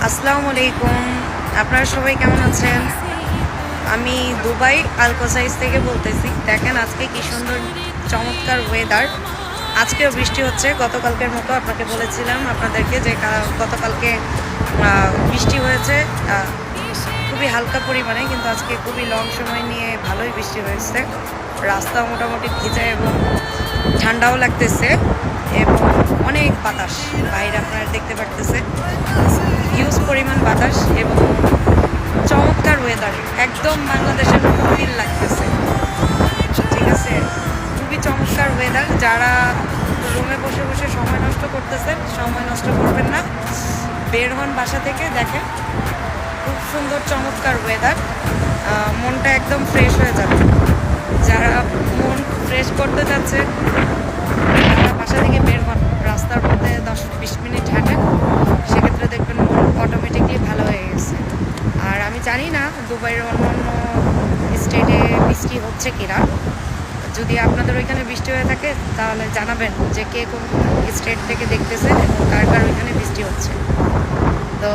আসসালামু আলাইকুম। আপনারা সবাই কেমন আছেন? আমি দুবাই আলকোসাইজ থেকে বলতেছি। দেখেন আজকে কি সুন্দর চমৎকার ওয়েদার। আজকেও বৃষ্টি হচ্ছে। গতকালকের মতো আপনাকে বলেছিলাম আপনাদেরকে যে গতকালকে বৃষ্টি হয়েছে খুবই হালকা পরিমাণে, কিন্তু আজকে খুবই লং সময় নিয়ে ভালোই বৃষ্টি হয়েছে। রাস্তা মোটামুটি ভিজে এবং ঠান্ডাও লাগতেছে এবং অনেক বাতাস বাইরে আপনারা দেখতে পারতেছে, হিউজ পরিমাণ বাতাস এবং চমৎকার ওয়েদার, একদম বাংলাদেশের ফিল লাগতেছে। ঠিক আছে, খুবই চমৎকার ওয়েদার। যারা রুমে বসে বসে সময় নষ্ট করতেছেন, সময় নষ্ট করবেন না, বের হন বাসা থেকে। দেখেন খুব সুন্দর চমৎকার ওয়েদার, মনটা একদম ফ্রেশ হয়ে যাবে। যারা মন ফ্রেশ করতে যাচ্ছে তারা বাসা থেকে বের হন, রাস্তার মধ্যে 10-20 মিনিট হাঁটেন, সেক্ষেত্রে দেখবেন মন অটোমেটিকলি ভালো হয়ে গেছে। আর আমি জানি না দুবাইয়ের অন্য অন্য স্টেটে বৃষ্টি হচ্ছে কিনা। যদি আপনাদের ওইখানে বৃষ্টি হয়ে থাকে তাহলে জানাবেন যে কে কোন স্টেট থেকে দেখতেছেন এবং কার কার ওইখানে বৃষ্টি হচ্ছে। তো